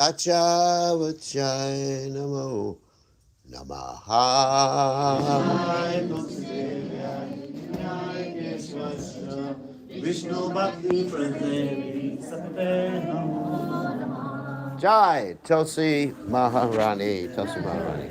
Vachai Namo Namaha. Vishnu Bhakti Pradevi Jai Tulsi Maharani. Tulsi Maharani.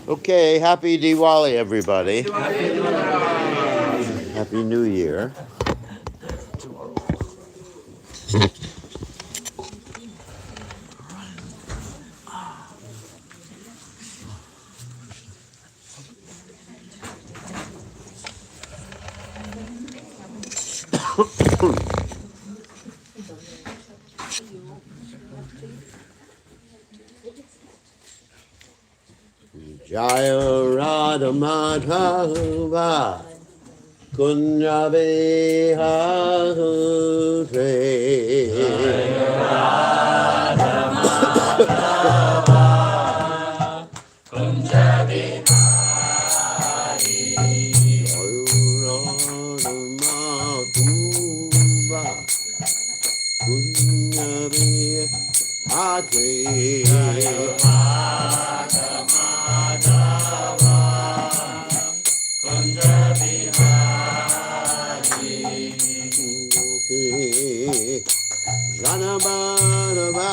Okay, happy Diwali, everybody. Happy New Year. Jaya Radha Madhava Kunja Vihare Radha Madhava Kunja Vihari Jaya Radha Madhava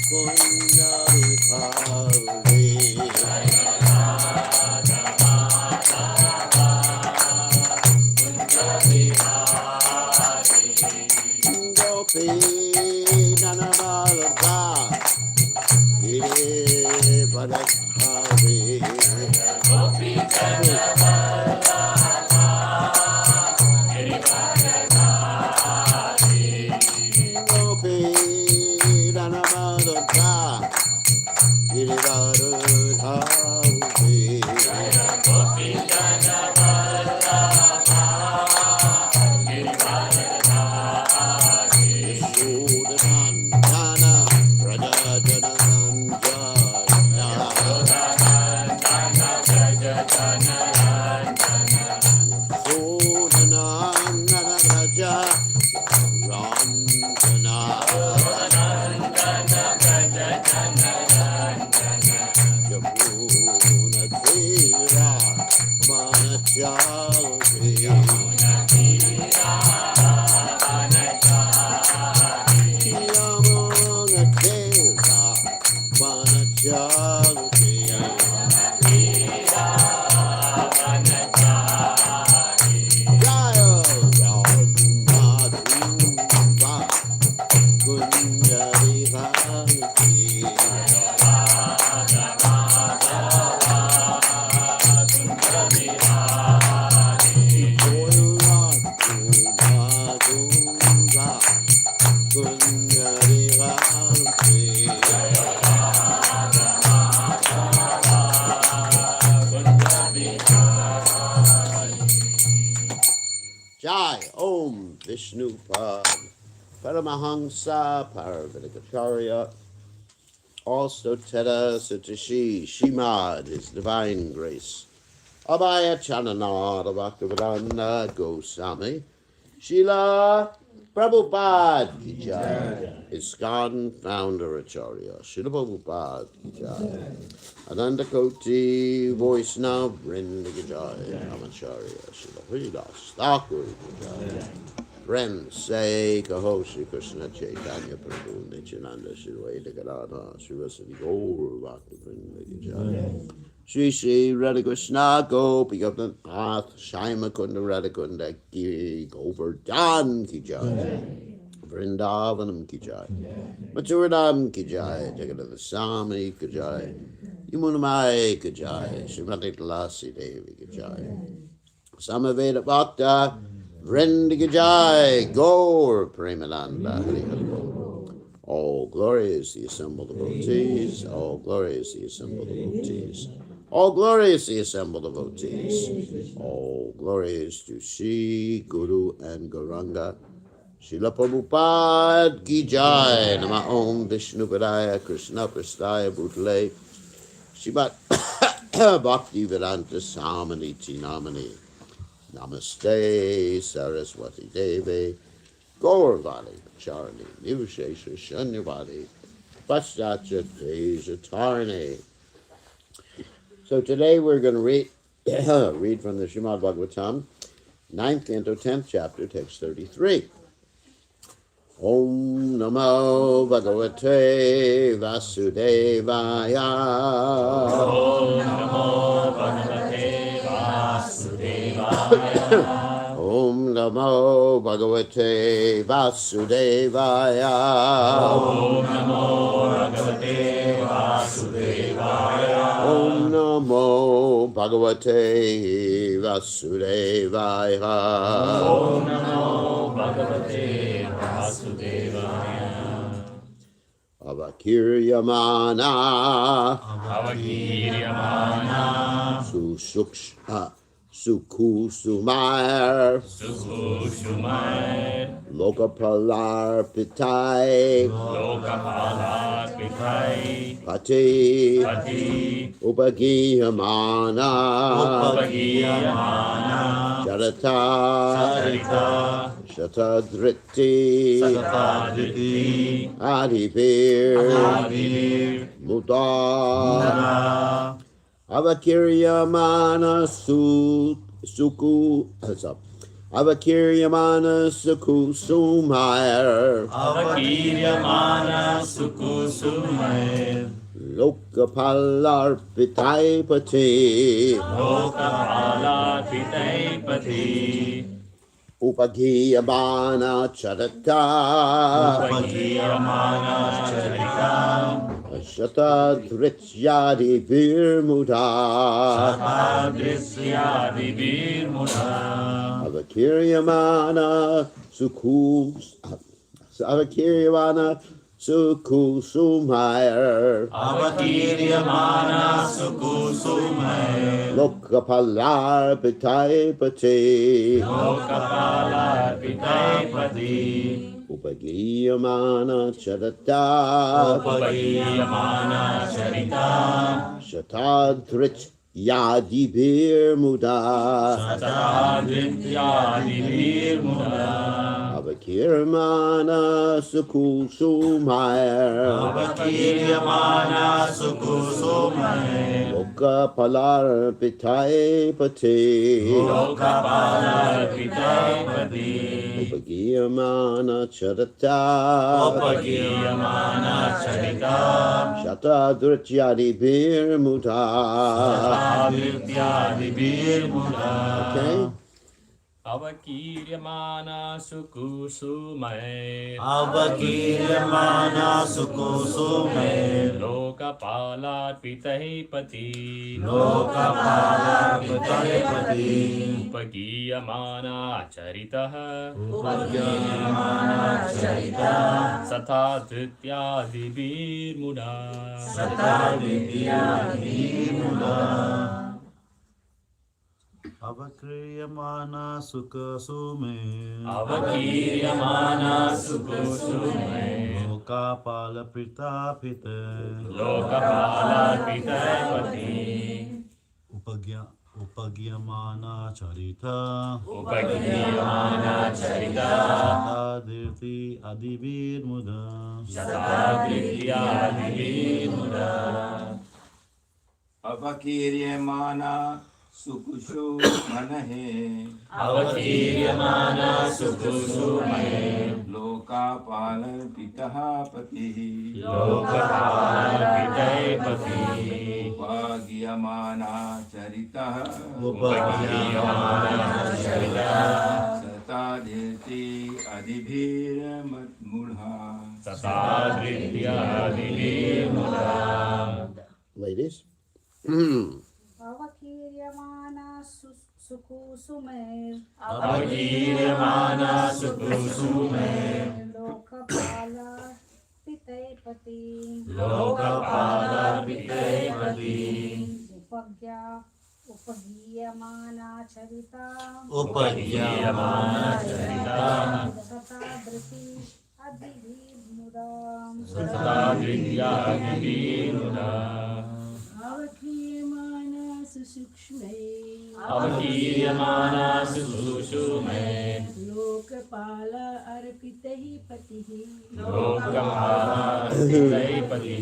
Kunja Vihare Kunyari Jai Om Vishnu Pad Paramahamsa Paravatikacharya also Teta Satishi Shimad, His Divine Grace Abhaya Chananada Bhaktivedanta Goswami Srila Prabhupada Ki Jai, ISKCON Founder Acharya Srila Prabhupada Ki Jai, Ananda Koti Vaishnava Vrinda Ki Jai, Namacharya Srila Haridas Thakur Ki Jai. Friends say Kaho Sri Krishna Chaitanya Prabhu Nityananda Sri Radha Gadadhar Sri Vasadi Gaur Bhakti Vrinda Ki Jai. Shri Shri Radha Krishna Gopi Gopinath Shaima Kunda Radha Kunda Ki Govardhan Ki Jai, Vrindavanam Ki Jai, Mathuranam Ki Jai, Jagadadha Swami Ki Jai, Yamunamai Ki Jai, Srimati Tulasi Devi Ki Jai, Samaveda Bhakta Vrinda Ki Jai, Gaur Premananda Hari Hari Bol. All glory is the assembled devotees, all glory is the assembled devotees. All glory is the assembled devotees. All glory is to Sri Guru and Gauranga. Srila Prabhupada Ki Jai. Nama Om Vishnu Padaya Krishna Prastaya Bhutale Srimat Bhakti Vedanta Samaniti Namani. Namaste Saraswati Devi Gauravani Charni Nivashesha Shanyavadi Paschatya Tejatarni. So today we're going to read from the Srimad Bhagavatam, 9th canto, 10th chapter, text 33. Om Namo Bhagavate Vasudevaya. Om Namo Bhagavate Vasudevaya. Om Namo Bhagavate Vasudevaya. Om Namo Bhagavate Vasudevaya. Om Namo Bhagavate Vasudevaya. Om Namo Bhagavate Vasudevaya. Avakiryamana Avakiryamana Sukusumar Sukushumai Lokapalar Pitai Lokapalarpitai Pati Pati Upagiyamana Upagiyamana Charata Sarita Shatadriti Satadriti Adivir Adivir Muta Nara Avakiryamana Avakiryamana Sukusumar Avakiryamana Sukusumai Lokapalar Pitai Pati Lokapalarpitai Pati Upagiyamana Charata Upagiyamana Charita Shatadrityadi Virmuta Satadrisyadi Virmuta Avakiryamana Sukusumaya Avakiryamana Sukusumai Lokapalar Pitai Pati Lokapalarpitai Pati Upagiyamana Charata Upagiyamana Charita Shatadrityadi Virmuta Satadrityadi Virmuta Avakiryamana Sukusumaya Avakiryamana Sukusumai Lokapalar Pitai Pati Lokapalarpitai Pati Upagiyamana Charata Upagiyamana Charita Shatadrityadi Virmuta. Satadrityadi Virmuta Okay? Avakiryamana sukusumai Avakiryamana Sukusumai Lokapalarpitai Pati Lokapalarpitai Pati Upagiyamana Charitaha Upagiyamana Charita Sata Dritya Dibir Muda. Sata Vidya Vimuda. Avakriyamana Sukha Sume Avakiryamana Sukusume. Lokapala Pritapite Lokapala Pitapati. Upagyamana Charita Upakiryamana Charita. Sadirti Adivir Muda Sata Dritya Dibir Muda. Avakiryamana Sukushu Manahe Avakiryamana Sukusume. Lokapala Pitaha Patihi Lokapala Pitapati. Upagyamana Charitaha Upakiryamana Charita. Satadhiti Adibhir Matmudha Sata Dritya Dibir Muda. Ladies. Avakiryamana sukusumer Avakiryamana Sukusume. Lokapala pitaypati Lokapala Pitapati. Upagiyamana charita Upakiryamana Charita. Satadriti adivimudam Sata Dritya Dibir Muda. Avakiryamana susukshme Avakiryamana Sukusume. Lokapala arpitahi patihi Lokapala Pitapati.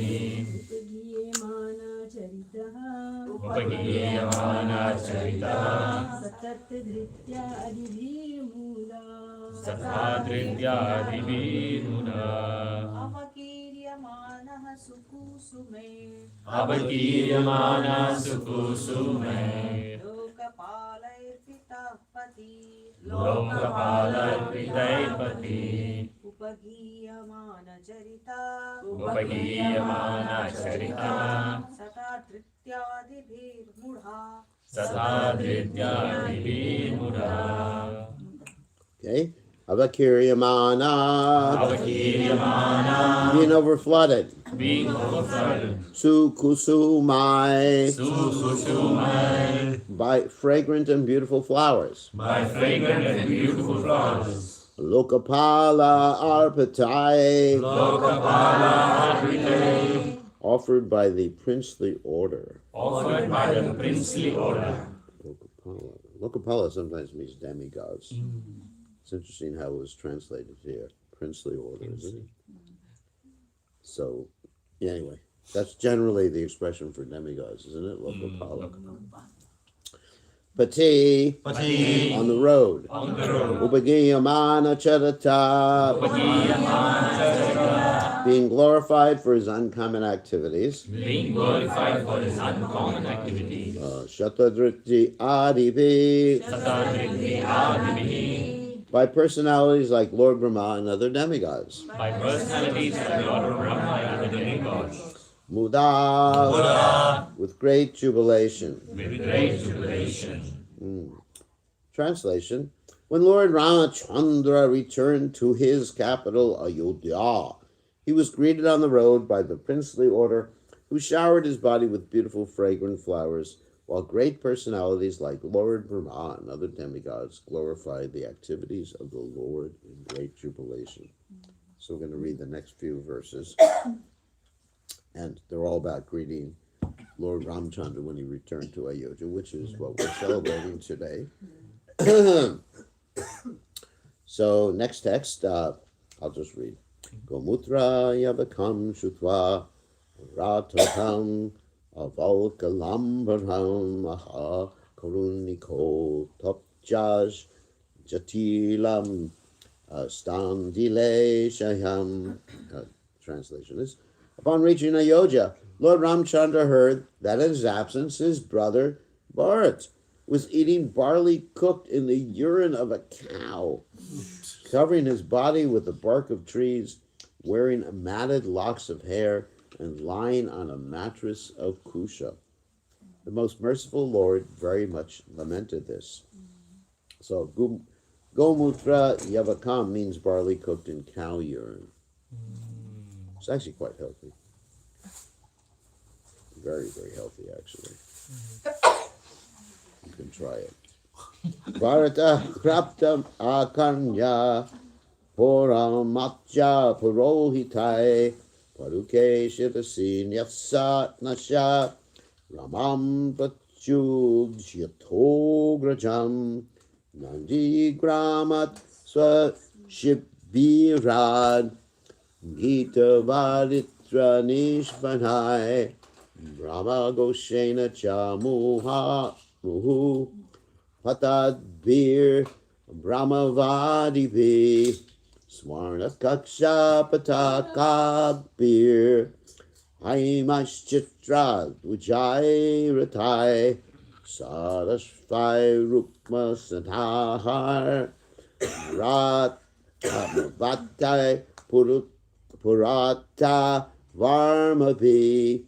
Upagiyamana charitaha Upakiryamana Charita. Satadritya adivimudam Sata Dritya Dibir Muda. Avakiryamana sukusume Avakiryamana Sukusume. Lokapalairpitapati Lokapala Pitapati. Upagiyamana charita Upakiryamana Charita. Satadrityadibhir mudha Sata Dritya Dibir Muda. Okay. Avakiryamana. Avakiryamana. Being overflooded. Being overflooded. Sukusumai. Sukusumai. By fragrant and beautiful flowers. By fragrant and beautiful flowers. Lokapala arpatai. Lokapala Arpite. Offered by the princely order. Offered by the princely order. Lokapala. Lokapala sometimes means demigods. It's interesting how it was translated here. Princely order, isn't it? So, anyway, that's generally the expression for demigods, isn't it? Lokapala. Pati. Pati. On the road. On the road. Upagiyamana charata. Upagiyamana Charita. Being glorified for his uncommon activities. Being glorified for his uncommon activities. Shatadriti adipi. Sata Dritya Dibir. By personalities like Lord Brahma and other demigods. By personalities like Lord Brahma and the demigods. Muda. Buddha. With great jubilation. With great jubilation. Translation. When Lord Ramachandra returned to his capital, Ayodhya, he was greeted on the road by the princely order, who showered his body with beautiful fragrant flowers, while great personalities like Lord Brahma and other demigods glorified the activities of the Lord in great jubilation. So we're going to read the next few verses. And they're all about greeting Lord Ramchandra when he returned to Ayodhya, which is what we're celebrating today. So next text, I'll just read. Gomutra yavakam shutva ratotam avalkalambaram aha karuniko topjaj jatilam standile shayam. Translation is, upon reaching Ayodhya, Lord Ramchandra heard that in his absence his brother Bharat was eating barley cooked in the urine of a cow, covering his body with the bark of trees, wearing matted locks of hair, and lying on a mattress of kusha. The most merciful Lord very much lamented this. So, Gomutra Yavakam means barley cooked in cow urine. It's actually quite healthy. Very, very healthy, actually. You can try it. Bharata kraptam akanya puram matja purohitai paruke shivasi nyasat nasha ramam pachud yatograjam nandi gramat swa shibirad gita valitra nishvanai brahma goshena cha muhu Patadbir Brahmavadivi Swarna Kaksha Patakabir Haimaschitra Ujai Ratai Sarasvai Rukma Sanhar Rat Vatai Purata Varmavi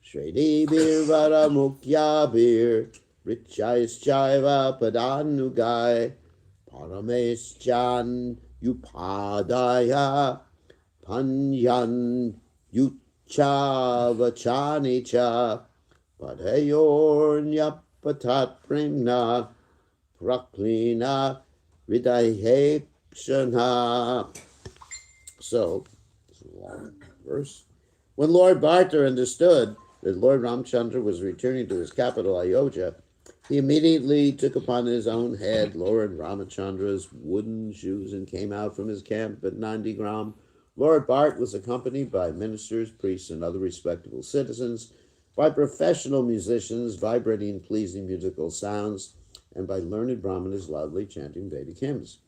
Shredi Bir Vara Mukya Bir Richaischaiva Padanugai Parameshchan Upadaya Panyan Uchavachanicha Padhayornyapatat Primna Praklina Vidahekshana. So, it's a long verse. When Lord Bharta understood that Lord Ramchandra was returning to his capital Ayodhya, he immediately took upon his own head Lord Ramachandra's wooden shoes and came out from his camp at Nandigram. Lord Bharat was accompanied by ministers, priests, and other respectable citizens, by professional musicians vibrating pleasing musical sounds, and by learned brahmanas loudly chanting Vedic hymns.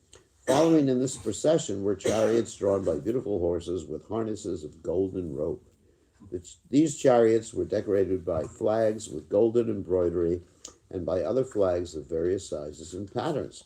Following in this procession were chariots drawn by beautiful horses with harnesses of golden rope. These chariots were decorated by flags with golden embroidery and by other flags of various sizes and patterns.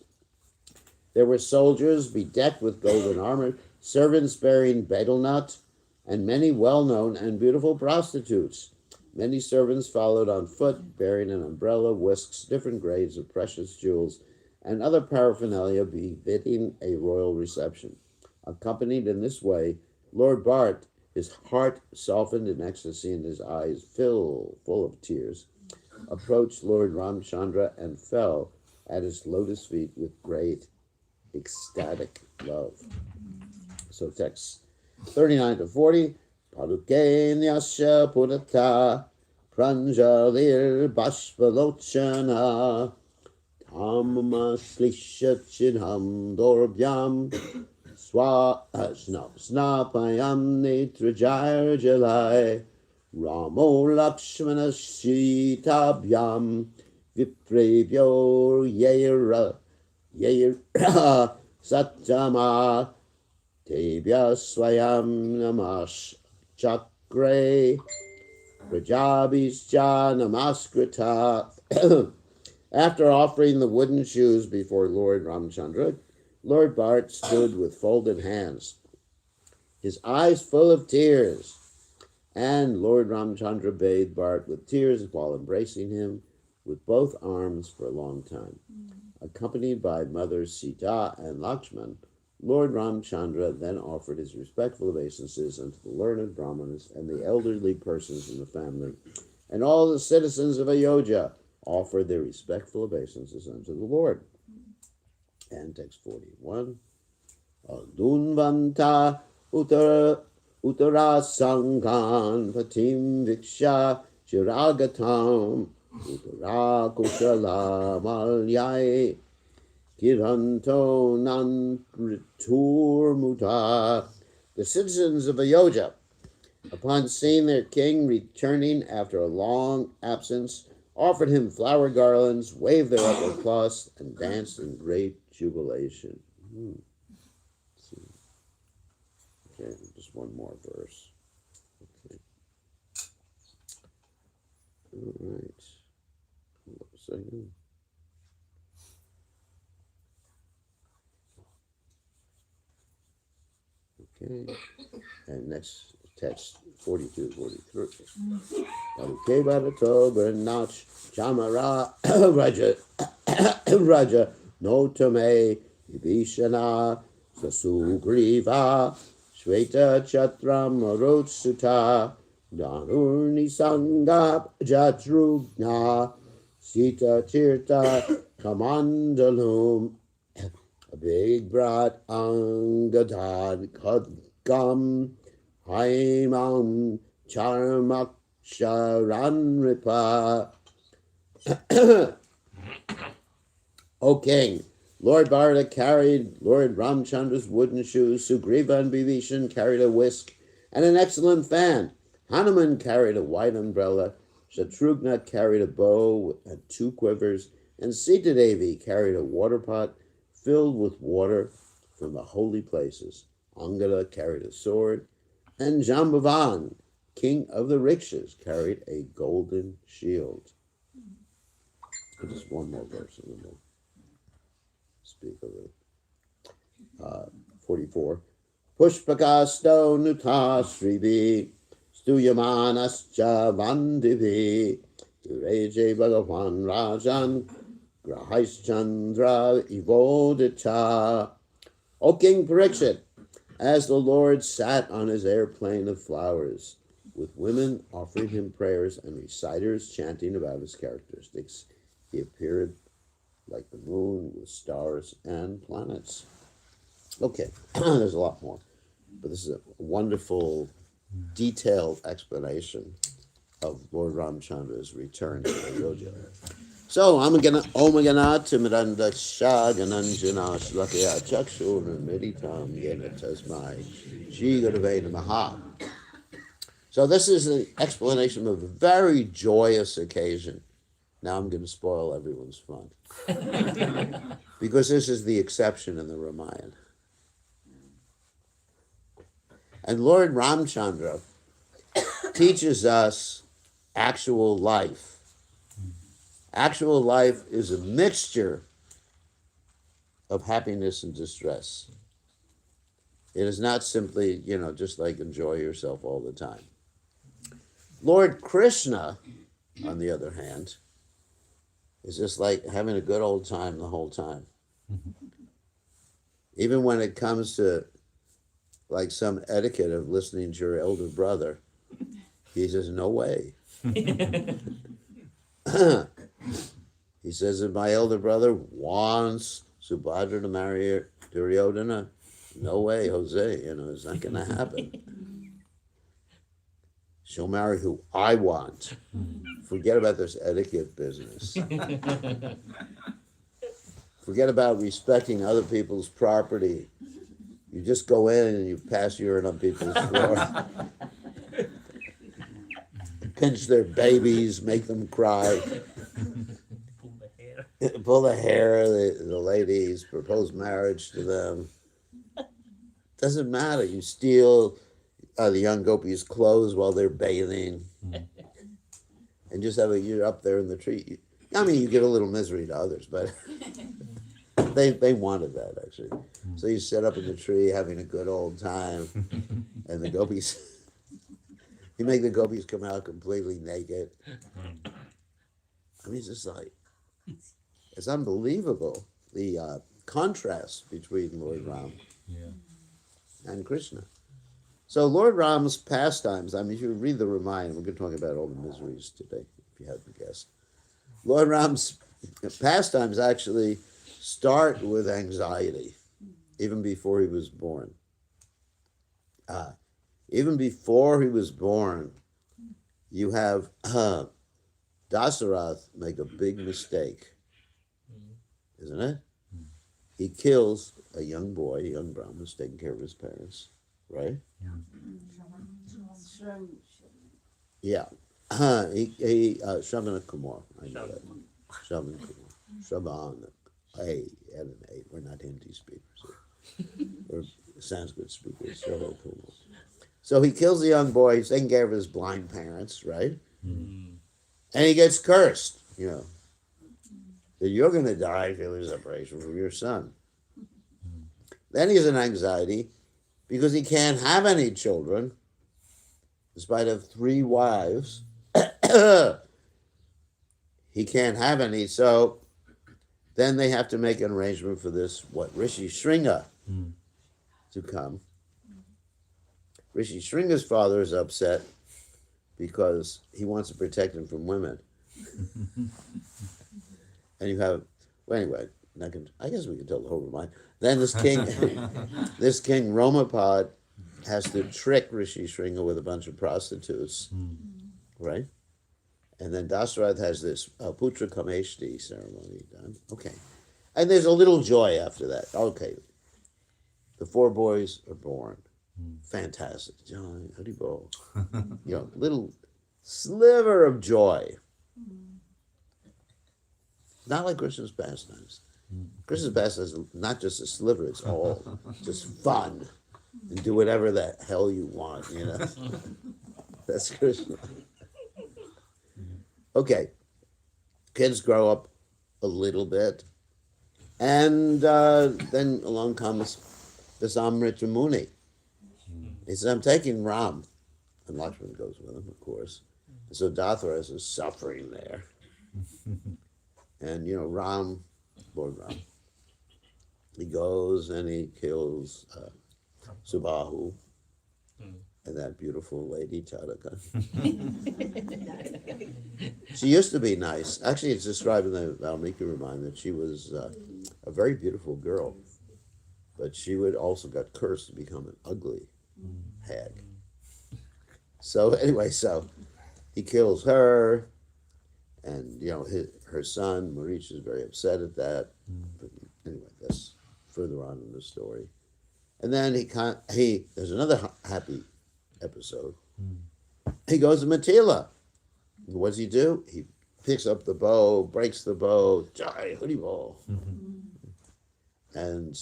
There were soldiers bedecked with golden armor, servants bearing betel nut, and many well-known and beautiful prostitutes. Many servants followed on foot, bearing an umbrella, whisks, different grades of precious jewels, and other paraphernalia befitting a royal reception. Accompanied in this way, Lord Bharat, his heart softened in ecstasy and his eyes full of tears, approached Lord Ramchandra and fell at his lotus feet with great ecstatic love. So texts 39 to 40. Padukenyasya purata pranjalir bashvalochana tamma slisha chinham dorbyam snapayam netrajayar jalai Ramo Lakshmana Sitabhyam Viprevyor Yera Satyama Tebya Swayam Namash Chakre Prajabhischa Namaskrita. After offering the wooden shoes before Lord Ramchandra, Lord Bharat stood with folded hands, his eyes full of tears. And Lord Ramchandra bathed Bharat with tears while embracing him with both arms for a long time. Accompanied by mothers Sita and Lakshman, Lord Ramchandra then offered his respectful obeisances unto the learned brahmanas and the elderly persons in the family, and all the citizens of Ayodhya offered their respectful obeisances unto the Lord. And text 41. Adunvanta Uttara Sangan Patim Viksha Chiragatam Uttara Kushala Malyai Kiranto Nanritur Muta. The citizens of Ayodhya, upon seeing their king returning after a long absence, offered him flower garlands, waved their upper cloths, and danced in great jubilation. Okay, just one more verse. Okay. All right. Hold up a second. Okay. And next text 42, 43. Okay, Bharato Bernach Chamara Raja Notame Vibhishana Sasugriva Shveta Chatram Arotsuta Dhanurni Sangha Jatrugna Sita Tirta Kamandalum Abhigrat Angadad Kadgam Haimam Charmaksharanripa. O king, Lord Bharata carried Lord Ramchandra's wooden shoes, Sugriva and Vibhishan carried a whisk and an excellent fan, Hanuman carried a white umbrella, Shatrughna carried a bow and 2 quivers, and Sita Devi carried a water pot filled with water from the holy places. Angada carried a sword, and Jambavan, king of the rickshaws, carried a golden shield. Just one more verse and then we'll speak of it. 44. Pushpakasto nuta sribi stuyamanascha vandivi Ureje Bhagavan Rajan Grahischandra Ivodita. O King Parikshit, as the Lord sat on his airplane of flowers, with women offering him prayers and reciters chanting about his characteristics, he appeared like the moon with stars and planets. Okay, there's a lot more, but this is a wonderful, detailed explanation of Lord Ramchandra's return to Ayodhya. So, I'm gonna Omagana Timidanda Shagananjana Shlakaya Chakshur Meditam Yena Tasmai Shigurveda Maha. So this is an explanation of a very joyous occasion. Now I'm going to spoil everyone's fun. Because this is the exception in the Ramayana. And Lord Ramchandra teaches us actual life. Actual life is a mixture of happiness and distress. It is not simply, just like enjoy yourself all the time. Lord Krishna, on the other hand, is just like having a good old time the whole time. Even when it comes to like some etiquette of listening to your elder brother, he says, no way. He says, if my elder brother wants Subhadra to marry Duryodhana, no way, Jose, it's not going to happen. She'll marry who I want. Forget about this etiquette business. Forget about respecting other people's property. You just go in and you pass urine on people's floor. Pinch their babies, make them cry. Pull the hair of the ladies, propose marriage to them. Doesn't matter. You steal the young gopis' clothes while they're bathing. And just you're up there in the tree. I mean, you give a little misery to others, but they wanted that, actually. So you sit up in the tree having a good old time, and the gopis, you make the gopis come out completely naked. I mean, it's just like, it's unbelievable, the contrast between Lord Ram and Krishna. So Lord Ram's pastimes, I mean, if you read the Ramayana, we're going to talk about all the miseries today, if you hadn't guessed. Lord Ram's pastimes actually start with anxiety, even before he was born. Even before he was born, you have Dasarath make a big mistake, isn't it? He kills a young boy, a young Brahmin, who's taking care of his parents, right? Yeah. Shravana Kumar. I know that. Shravana Kumar. Shravana. Hey, and an A. We're not Hindi speakers. We're Sanskrit speakers. Shravana Kumar. So he kills the young boy. He's taking care of his blind parents, right? And he gets cursed, that you're going to die if you lose separation from your son. Then he's in anxiety because he can't have any children, despite of 3 wives. He can't have any, so then they have to make an arrangement for this, Rishi Shringa to come. Rishi Shringa's father is upset because he wants to protect him from women. And you have, well, anyway, I guess we can tell the whole mind. Then this king, this king Romapad has to trick Rishi Shringa with a bunch of prostitutes, right? And then Dasarath has this Putra Kameshti ceremony done. Okay. And there's a little joy after that. Okay. The 4 boys are born. Fantastic. Joy, Haribol. Little sliver of joy. Not like Krishna's pastimes. Krishna's pastimes is not just a sliver, it's all just fun. And do whatever the hell you want, That's Krishna. Okay. Kids grow up a little bit. And then along comes this Amrita Muni. He says, I'm taking Ram. And Lakshman goes with him, of course. And so Datharas is suffering there. And, Ram, Lord Ram, he goes and he kills Subahu and that beautiful lady, Tadaka. She used to be nice. Actually, it's described in the Valmiki Ramayana that she was a very beautiful girl. But she would also got cursed to become an ugly hag. So anyway, he kills her. And, her son, Marish, is very upset at that. But anyway, that's further on in the story. And then there's another happy episode. He goes to Matila. What does he do? He picks up the bow, breaks the bow, Jai Haribol. And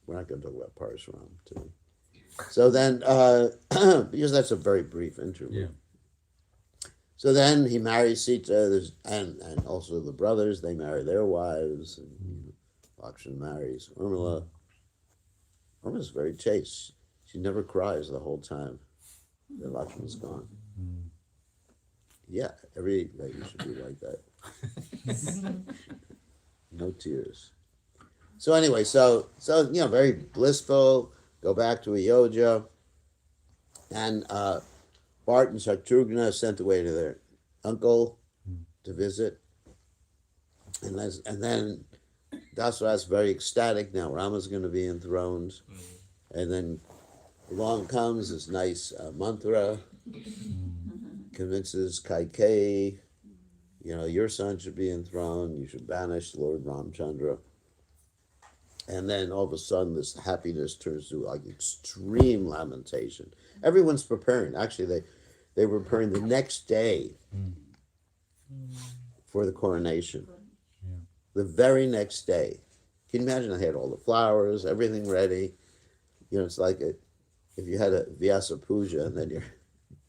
we're not going to talk about Parasuram today. So then, because that's a very brief interview. Yeah. So then he marries Sita, and also the brothers, they marry their wives, and Lakshman marries Urmila. Urmila's very chaste. She never cries the whole time that Lakshman's gone. Yeah, every lady should be like that. No tears. So anyway, so very blissful, go back to Ayodhya, and Bart and Shatrugna are sent away to their uncle to visit. And then Dasarath's very ecstatic. Now Rama's going to be enthroned. And then along comes this nice mantra, convinces Kaikeyi, your son should be enthroned. You should banish Lord Ramchandra. And then all of a sudden, this happiness turns to like extreme lamentation. Everyone's preparing. Actually, they were preparing the next day for the coronation. The very next day. Can you imagine? They had all the flowers, everything ready. It's like if you had a Vyasa Puja and then your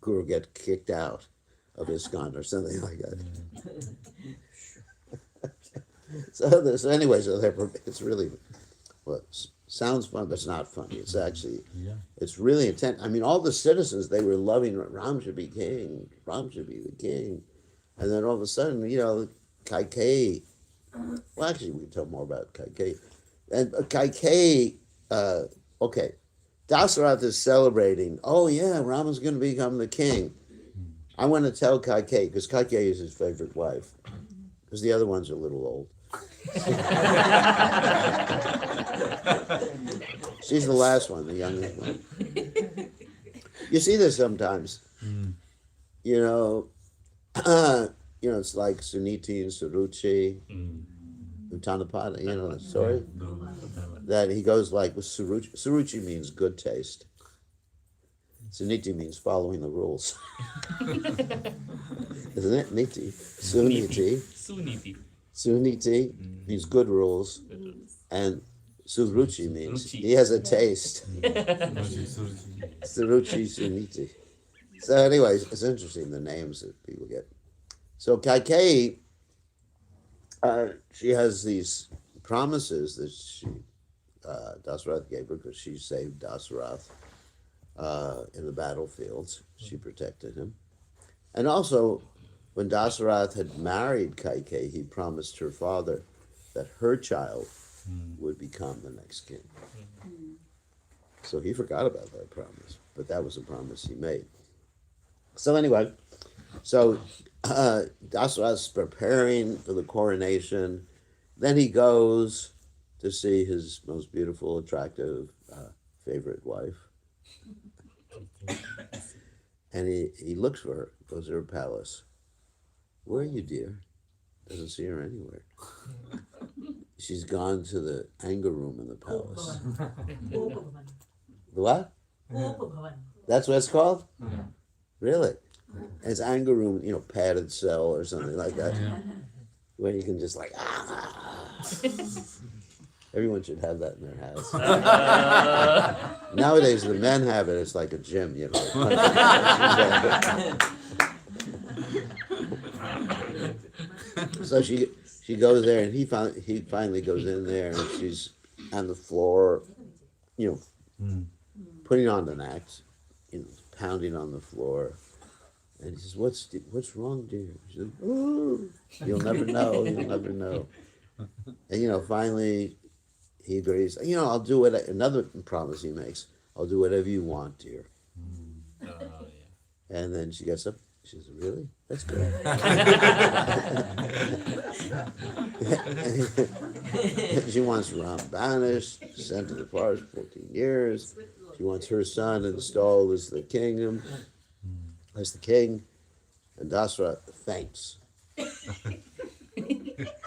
guru get kicked out of ISKCON or something like that. So anyway, it's really... Well, it sounds fun, but it's not funny. It's actually, it's really intense. I mean, all the citizens, they were loving Ram should be king. Ram should be the king. And then all of a sudden, Kaikeyi. Well, actually, we can tell more about Kaikeyi. And Kaikeyi, okay, Dasarath is celebrating. Oh, yeah, Rama's going to become the king. I want to tell Kaikeyi, because Kaikeyi is his favorite wife, because the other ones are a little old. She's the last one, the youngest one. You see this sometimes. It's like Suniti and Suruchi, Uttanapada, that story? That he goes like with Suruchi. Suruchi means good taste. Suniti means following the rules. Isn't it? Niti. Suniti. Suniti means good rules. And Suruchi means he has a taste. Suruchi, Suniti. So anyways, it's interesting the names that people get. So Kaikeyi, she has these promises that Dasarath gave her because she saved Dasarath in the battlefields. She protected him. And also, when Dasarath had married Kaikeyi, he promised her father that her child would become the next king. So he forgot about that promise. but that was a promise he made. So anyway, so Dasarath's preparing for the coronation. Then he goes to see his most beautiful, attractive, favorite wife. And he looks for her, goes to her palace. Where are you, dear? Doesn't see her anywhere. She's gone to the anger room in the palace. The what? That's what it's called? Really? It's anger room, padded cell or something like that. Where you can just everyone should have that in their house. Nowadays, the men have it. It's like a gym, So she goes there, and he finally goes in there, and she's on the floor, putting on an act, pounding on the floor. And he says, what's wrong, dear? She says, oh, you'll never know. And, finally he agrees, I'll do it. Another promise he makes, I'll do whatever you want, dear. And then she gets up. She says, really? That's good. She wants Ram banished, sent to the forest 14 years. She wants her son installed as the king. And Dasarath faints.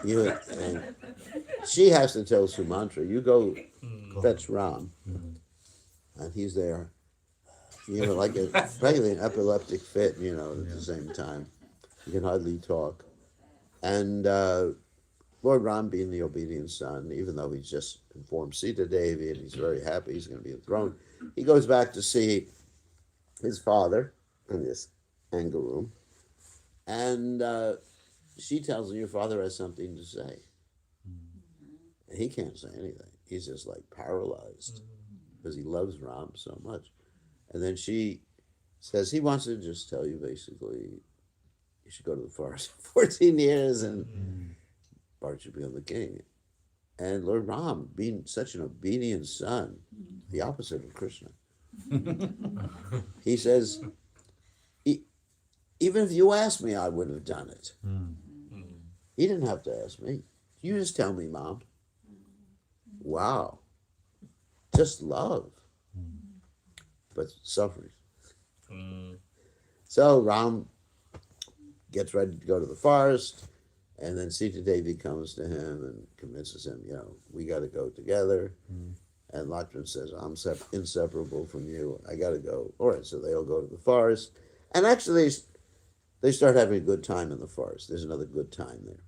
And she has to tell Sumantra, you go fetch Ram. And he's there, like practically an epileptic fit, at the same time. He can hardly talk. And Lord Ram, being the obedient son, even though he's just informed Sita Devi and he's very happy he's going to be enthroned, he goes back to see his father in this anger room. And she tells him, your father has something to say. And he can't say anything. He's just like paralyzed because he loves Ram so much. And then she says, he wants to just tell you basically, you should go to the forest for 14 years and Bharat should become the king. And Lord Ram, being such an obedient son, the opposite of Krishna, he says, even if you asked me, I would have done it. He didn't have to ask me. You just tell me, Mom. Wow. Just love. But suffering. So Ram gets ready to go to the forest, and then Sita Devi comes to him and convinces him, we got to go together. And Lakshman says, I'm inseparable from you. I got to go. All right, so they all go to the forest. And actually, they start having a good time in the forest. There's another good time there.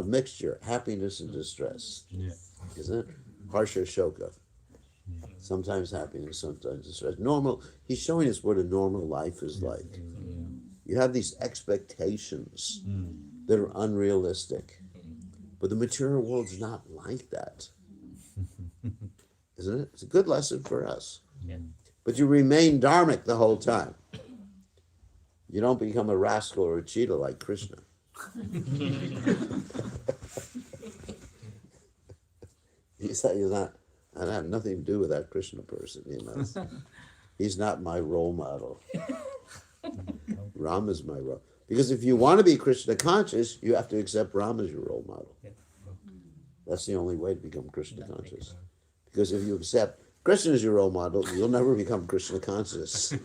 Mixture, happiness and distress. Yeah. Isn't it? Harsha Shoka. Sometimes happiness, sometimes distress. He's showing us what a normal life is like. You have these expectations that are unrealistic. But the material world's not like that. Isn't it? It's a good lesson for us. Yeah. But you remain dharmic the whole time. You don't become a rascal or a cheetah like Krishna. He's not, I have nothing to do with that Krishna person, He's not my role model. Ram is my role. Because if you want to be Krishna conscious, you have to accept Ram as your role model. That's the only way to become Krishna conscious. Because if you accept Krishna as your role model, you'll never become Krishna conscious. You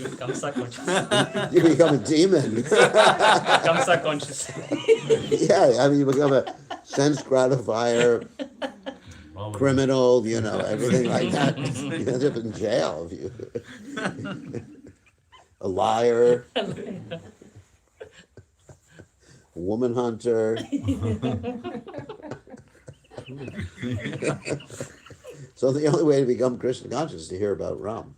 become subconscious. You become a demon. Become subconscious. Yeah, you become a sense gratifier, criminal, everything like that. You end up in jail if you... a liar, a woman hunter. So the only way to become Krishna conscious is to hear about Ram.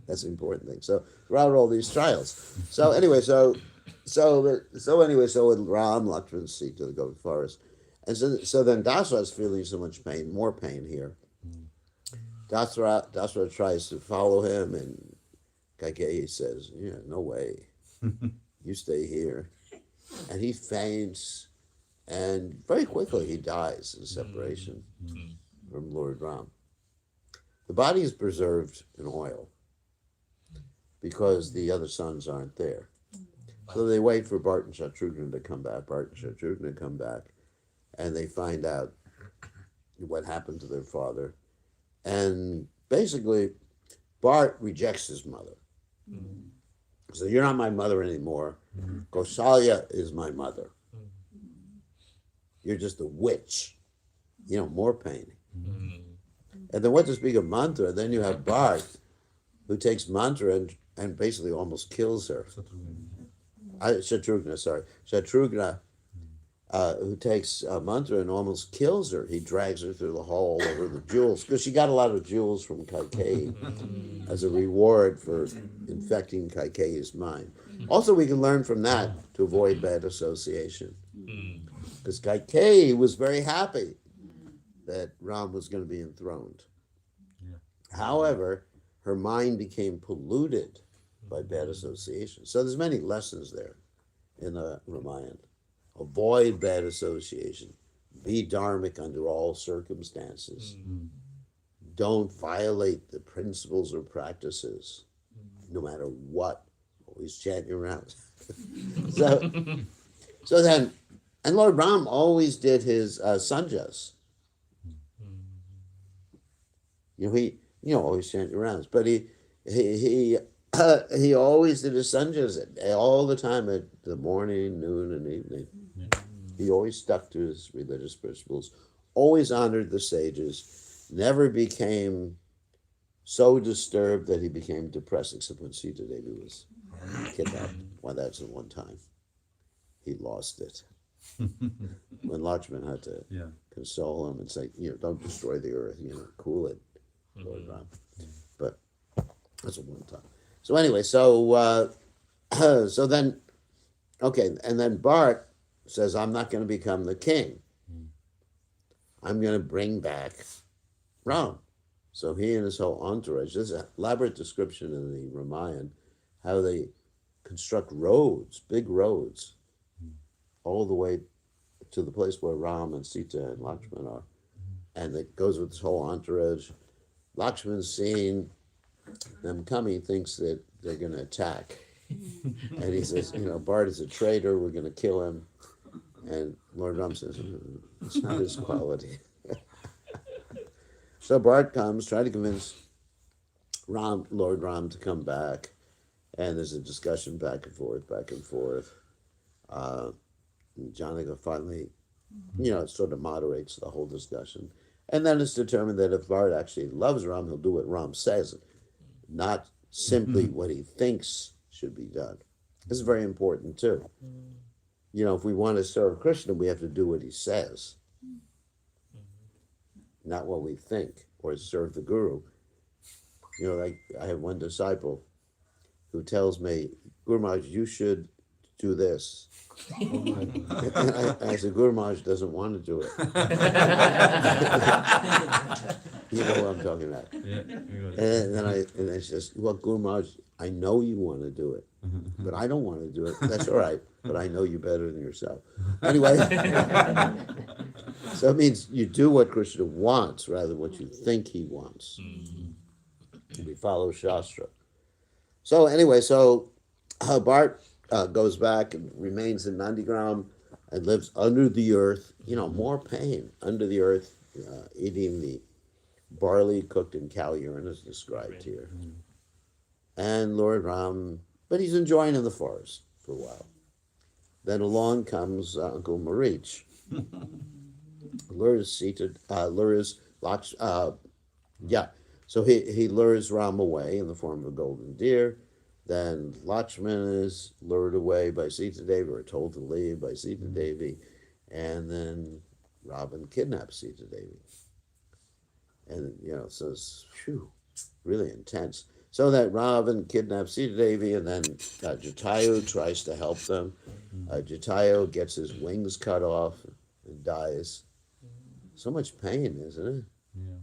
That's the important thing. So throughout all these trials. So anyway, so with Ram, Lakshman, Sita, they go to the forest. And so then Dasarath's feeling so much pain, more pain here. Dasarath tries to follow him, and Kaikeyi says, no way. You stay here. And he faints, and very quickly he dies in separation from Lord Ram. The body is preserved in oil because the other sons aren't there. So they wait for Bharat and Shatrugna to come back. Bharat and Shatrugna come back, and they find out what happened to their father. And basically, Bharat rejects his mother. So you're not my mother anymore. Kausalya is my mother. You're just a witch. More pain. And then what to speak of mantra, then you have Bharat, who takes mantra and basically almost kills her. Shatrugna, who takes mantra and almost kills her. He drags her through the hall over the jewels, because she got a lot of jewels from Kaikeyi as a reward for infecting Kaikeyi's mind. Also, we can learn from that to avoid bad association. Because Kaikeyi was very happy that Ram was going to be enthroned. Yeah. However, her mind became polluted by bad association. So there's many lessons there in the Ramayana. Avoid bad association. Be dharmic under all circumstances. Don't violate the principles or practices, no matter what. Always chant your rounds. So then, and Lord Ram always did his sanjas. He always chant your rounds, but he always did his sanjas all the time, at the morning, noon, and evening. He always stuck to his religious principles, always honored the sages, never became so disturbed that he became depressed, except when Sita Devi was kidnapped. Well, that's the one time he lost it. When Lakshman had to console him and say, don't destroy the earth, cool it, Lord Ram. But that's a one time. So anyway, so then, okay, and then Bharat says, I'm not going to become the king. I'm going to bring back Ram. So he and his whole entourage, there's an elaborate description in the Ramayana, how they construct roads, big roads, all the way to the place where Ram and Sita and Lakshman are. And it goes with this whole entourage. Lakshman's seeing them coming, thinks that they're going to attack. And he says, Bharat is a traitor, we're going to kill him. And Lord Ram says, it's not his quality. So Bharat comes, trying to convince Lord Ram to come back. And there's a discussion back and forth. Janaka finally, it sort of moderates the whole discussion. And then it's determined that if Bharat actually loves Ram, he'll do what Ram says, not simply what he thinks should be done. This is very important too. If we want to serve Krishna, we have to do what he says, not what we think, or serve the Guru. Like I have one disciple who tells me, Guru Maharaj, you should do this. And I said, Guru Maharaj doesn't want to do it. You know what I'm talking about. And then she says, well, Guru Maharaj, I know you want to do it, but I don't want to do it. That's all right, but I know you better than yourself. Anyway, so it means you do what Krishna wants rather than what you think he wants. We follow Shastra. So anyway, Bharat goes back and remains in Nandigram and lives under the earth, more pain, under the earth, eating the barley cooked in cow urine as described here. And Lord Ram, but he's enjoying in the forest for a while. Then along comes Uncle Marich. Lures Sita, so he lures Ram away in the form of a golden deer. Then Lakshman is lured away by Sita Devi, or told to leave by Sita Devi. And then Ravan kidnaps Sita Devi. And, so it's really intense. So that Ravan kidnaps Sita Devi, and then Jatayu tries to help them. Jatayu gets his wings cut off and dies. So much pain, isn't it? Yeah.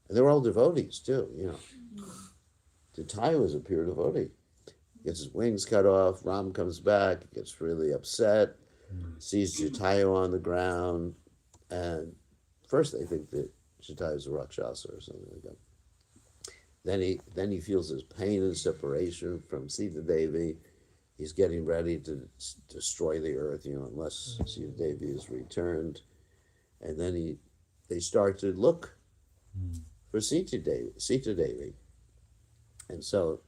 And they're all devotees, too, Jatayu is a pure devotee. Gets his wings cut off. Ram comes back, gets really upset, sees Jatayu on the ground, and first they think that Jatayu is a Rakshasa or something like that. Then he feels his pain and separation from Sita Devi. He's getting ready to destroy the earth, unless Sita Devi is returned. And then they start to look for Sita Devi. And so,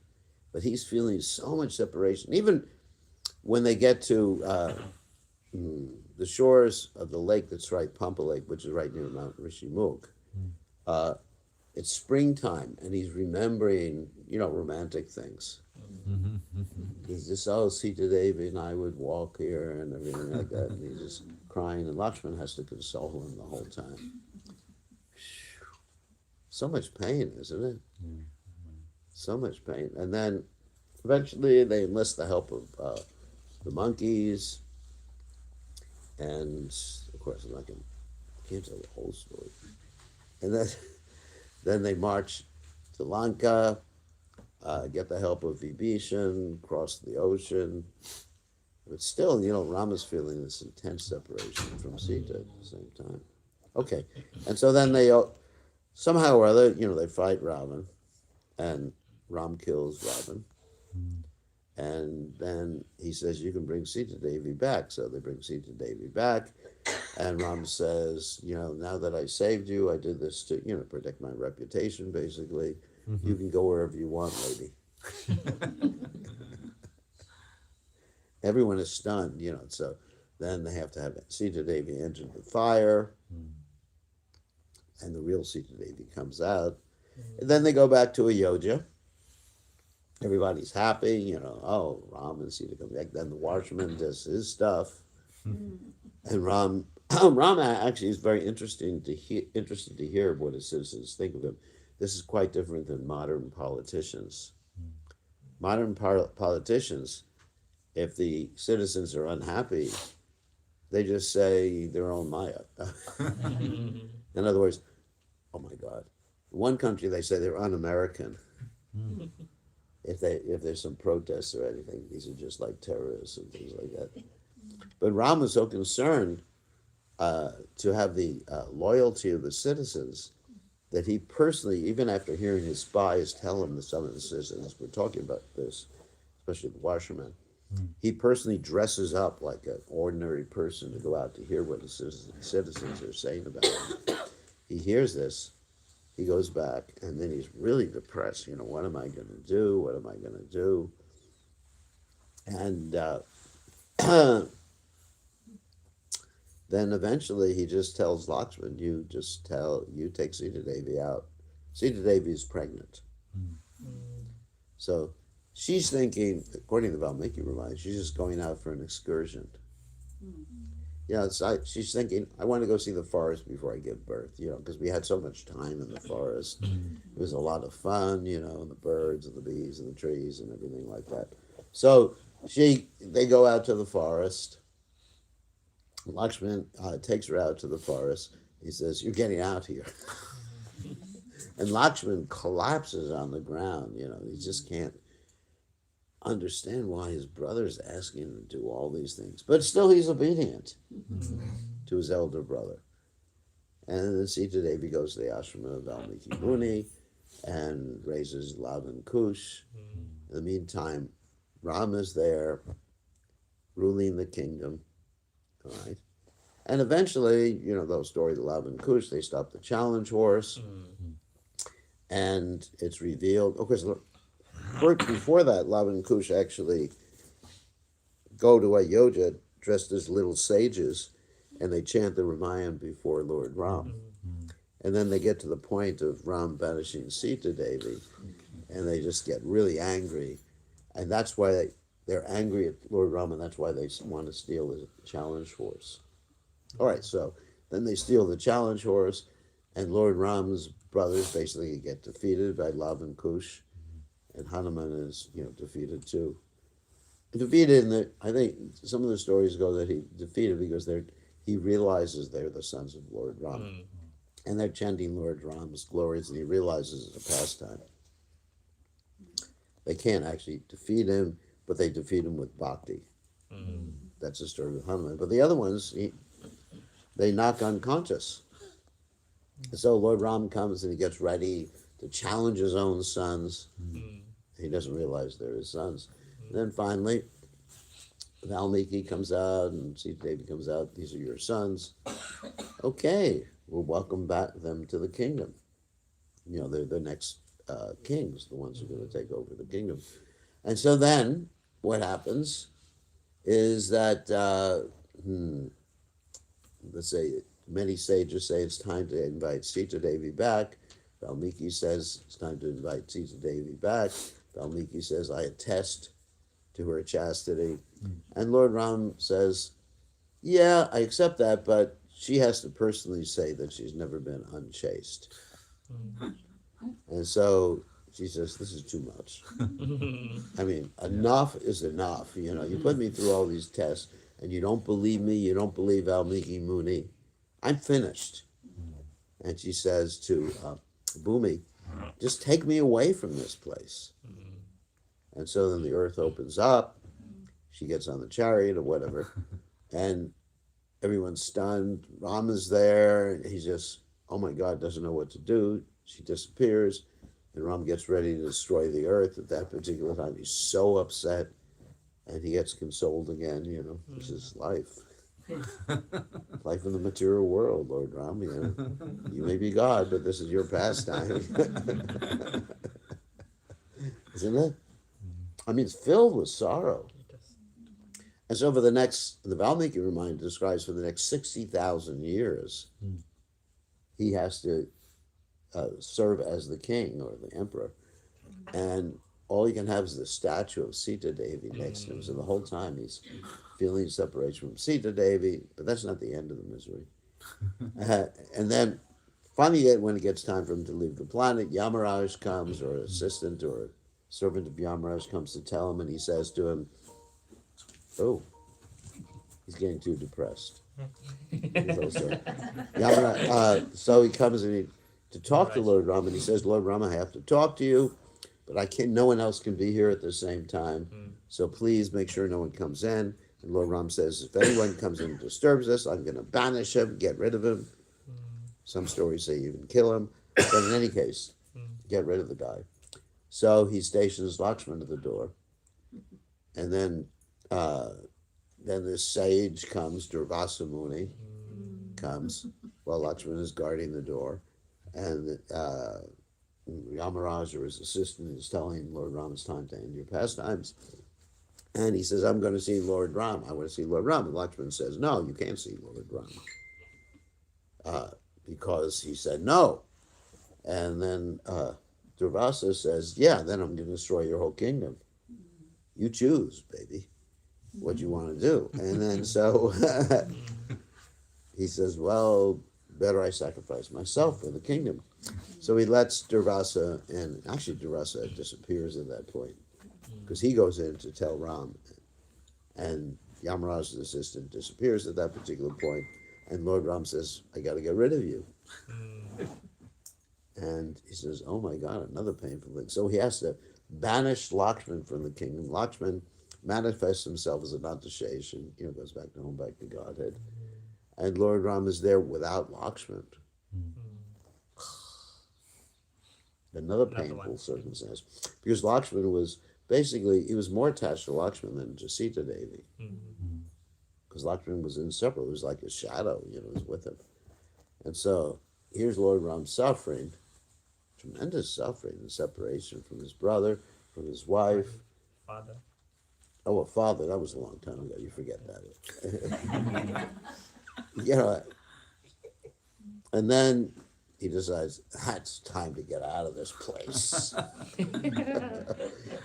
but he's feeling so much separation. Even when they get to the shores of the lake that's right, Pampa Lake, which is right near Mount Rishimukh, it's springtime, and he's remembering, romantic things. He's just, Sita Devi and I would walk here and everything like that, and he's just crying, and Lakshman has to console him the whole time. So much pain, isn't it? So much pain. And then eventually they enlist the help of the monkeys, and of course I can't tell the whole story. And then they march to Lanka, get the help of Vibhishan, cross the ocean. But still, Rama's feeling this intense separation from Sita at the same time. Okay, and so then they, somehow or other, they fight Ravan, and Ram kills Ravan. And then he says, you can bring Sita Devi back. So they bring Sita Devi back. And Ram says, now that I saved you, I did this to, protect my reputation, basically. You can go wherever you want, lady. Everyone is stunned, so then they have to have Sita Devi enter the fire. And the real Sita Devi comes out. And then they go back to Ayodhya. Everybody's happy, Ram and Sita come back. Then the washerman does his stuff. And Ram actually is very interested to hear what his citizens think of him. This is quite different than modern politicians. Modern politicians, if the citizens are unhappy, they just say their own Maya. In other words, oh my God. In one country, they say they're un-American. If there's some protests or anything, these are just like terrorists and things like that. But Ram was so concerned to have the loyalty of the citizens that he personally, even after hearing his spies tell him that some of the citizens were talking about this, especially the washerman, he personally dresses up like an ordinary person to go out to hear what the citizens are saying about him. He hears this, he goes back, and then he's really depressed. What am I going to do? What am I going to do? And then eventually he just tells Lakshman, you take Sita Devi out. Sita Devi is pregnant. So she's thinking, according to Valmiki Ramayana, she's just going out for an excursion. She's thinking, I want to go see the forest before I give birth, because we had so much time in the forest. It was a lot of fun, and the birds and the bees and the trees and everything like that. So they go out to the forest. Lakshman takes her out to the forest. He says, you're getting out here. And Lakshman collapses on the ground. He just can't understand why his brother's asking him to do all these things. But still he's obedient to his elder brother. And then Sita Devi goes to the ashrama of Valmiki Muni and raises Lav and Kush. In the meantime, Ram is there ruling the kingdom. All right. And eventually, those stories of Lav and Kush, they stop the challenge horse. And it's revealed. Of course, before that, Lav and Kush actually go to Ayodhya dressed as little sages, and they chant the Ramayana before Lord Ram. And then they get to the point of Ram banishing Sita Devi, and they just get really angry. And that's why they're angry at Lord Ram, and that's why they want to steal the challenge horse. All right, so then they steal the challenge horse, and Lord Ram's brothers basically get defeated by Lav and Kush, and Hanuman is, defeated too. Defeated, I think some of the stories go that he defeated because he realizes they're the sons of Lord Ram. And they're chanting Lord Ram's glories, and he realizes it's a pastime. They can't actually defeat him, but they defeat him with bhakti. That's the story of Hanuman. But the other ones, they knock unconscious. So Lord Ram comes and he gets ready to challenge his own sons. He doesn't realize they're his sons. And then finally, Valmiki comes out and Sita Devi comes out. These are your sons. Okay, we'll welcome back them to the kingdom. You know, they're the next kings, the ones who are going to take over the kingdom. And so then what happens is that, let's say, many sages say it's time to invite Sita Devi back. Valmiki says it's time to invite Sita Devi back. Valmiki says, I attest to her chastity. And Lord Ram says, yeah, I accept that, but she has to personally say that she's never been unchaste. And so she says, this is too much. I mean, enough is enough. You know, you put me through all these tests and you don't believe me, you don't believe Valmiki Muni. I'm finished. And she says to Bhumi, just take me away from this place. And so then the earth opens up. She gets on the chariot or whatever. And everyone's stunned. Rama's there. And he's just, oh my God, doesn't know what to do. She disappears. And Ram gets ready to destroy the earth at that particular time. He's so upset. And he gets consoled again. You know, this is life. Life in the material world, Lord Ram. You know, you may be God, but this is your pastime. Isn't it? I mean, it's filled with sorrow. And so for the Valmiki reminder describes for the next 60,000 years, he has to serve as the king or the emperor. And all you can have is the statue of Sita Devi next to him. So the whole time he's feeling separation from Sita Devi, but that's not the end of the misery. And then finally, when it gets time for him to leave the planet, Yamaraj comes, or assistant or servant of Yamaraj comes to tell him, and he says to him, oh, he's getting too depressed. So he comes to talk to Lord Rama, and he says, Lord Rama, I have to talk to you, but no one else can be here at the same time. So please make sure no one comes in. And Lord Ram says, if anyone comes in and disturbs us, I'm going to banish him, get rid of him. Some stories say even kill him. But in any case, get rid of the guy. So he stations Lakshman at the door. And then this sage comes, Durvasa Muni comes, while Lakshman is guarding the door. And Yamaraj, or his assistant, is telling Lord Ram it's time to end your pastimes. And he says, I'm going to see Lord Ram. I want to see Lord Ram. And Lakshman says, no, you can't see Lord Ram. Because he said no. And then Durvasa says, yeah, then I'm going to destroy your whole kingdom. You choose, baby, what you want to do. And then so he says, well, better I sacrifice myself for the kingdom. So he lets Durvasa in. Actually, Durvasa disappears at that point because he goes in to tell Ram. And Yamaraj's assistant disappears at that particular point. And Lord Ram says, I got to get rid of you. And he says, oh my God, another painful thing. So he has to banish Lakshman from the kingdom. Lakshman manifests himself as a Nantashesh and goes back to Godhead. And Lord Ram is there without Lakshman. Another painful circumstance. Because Lakshman was basically, he was more attached to Lakshman than to Sita Devi. Because Lakshman was inseparable. It was like a shadow, was with him. And so here's Lord Ram suffering, tremendous suffering and separation from his brother, from his wife. Father. Oh, a father, that was a long time ago. You forget that. And then he decides, it's time to get out of this place. I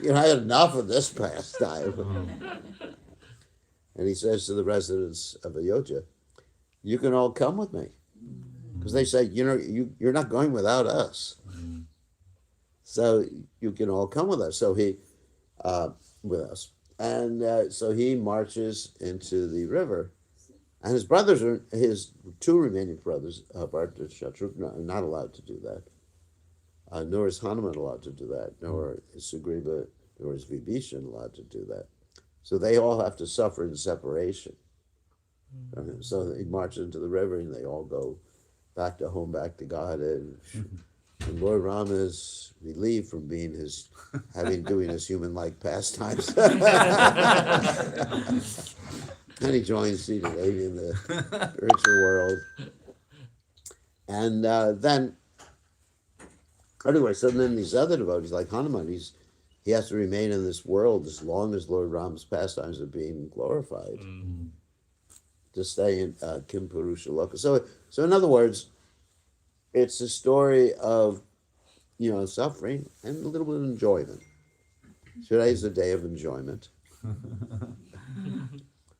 had enough of this pastime. And he says to the residents of Ayodhya, you can all come with me. Because they say, you're not going without us. So you can all come with us. So he, with us. And so he marches into the river. And his brothers, his two remaining brothers, Bharata and Shatrugna, are not allowed to do that. Nor is Hanuman allowed to do that. Nor is Sugriva, nor is Vibhishan allowed to do that. So they all have to suffer in separation. So he marches into the river and they all go back to home, back to Godhead. And Lord Rama is relieved from being doing his human-like pastimes. And he joins Sita Devi in the spiritual world. And then, anyway, so then these other devotees, like Hanuman, he has to remain in this world as long as Lord Rama's pastimes are being glorified to stay in Kim Purusha Loka. So in other words, it's a story of, suffering and a little bit of enjoyment. Today is a day of enjoyment.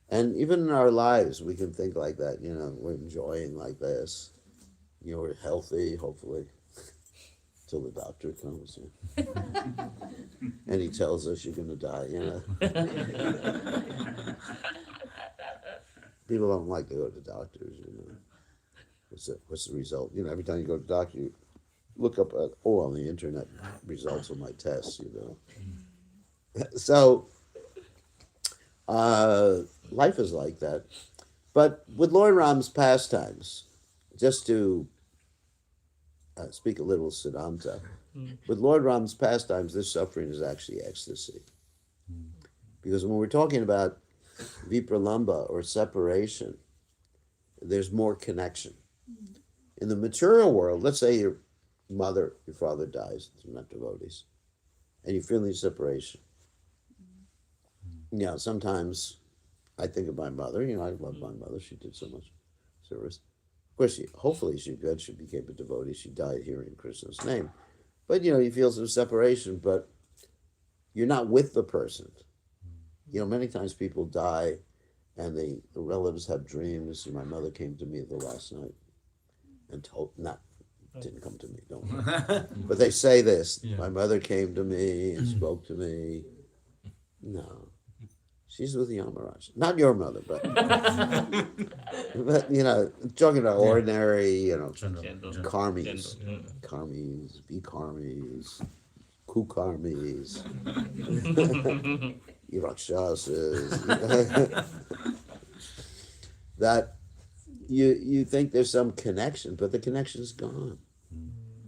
And even in our lives, we can think like that, we're enjoying like this. We're healthy, hopefully, till the doctor comes. And he tells us you're going to die, People don't like to go to doctors, What's the result? Every time you go to the doctor, you look up on the internet results of my tests, So, life is like that. But with Lord Ram's pastimes, just to speak a little Siddhanta, with Lord Ram's pastimes, this suffering is actually ecstasy. Because when we're talking about vipralamba or separation, there's more connection. In the material world, let's say your father dies, they're not devotees, and you feel the separation. Sometimes I think of my mother, I love my mother, she did so much service. Of course, hopefully she became a devotee, she died hearing Krishna's name. But, you feel some separation, but you're not with the person. Many times people die and the relatives have dreams. My mother came to me the last night and didn't come to me, don't worry. But they say this, my mother came to me and spoke to me. No, she's with Yamaraj. Not your mother, but, talking about ordinary, karmis, bikarmis, kukarmis, rakshasas, that you think there's some connection, but the connection's gone.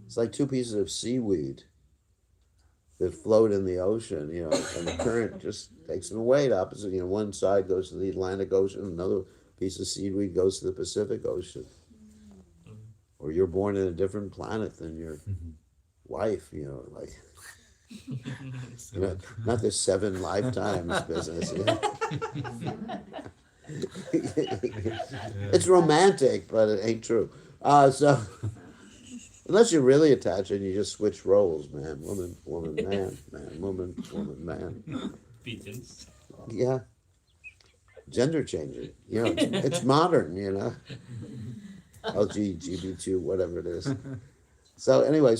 It's like two pieces of seaweed that float in the ocean, and the current just takes them away. The opposite, one side goes to the Atlantic Ocean, another piece of seaweed goes to the Pacific Ocean. Or you're born in a different planet than your wife, not the 7 lifetimes business. It's romantic, but it ain't true. So unless you're really attached and you just switch roles, man, woman, man, woman, man. Pigeons. Yeah. Gender changing. It's modern, LGBT, whatever it is. So anyway,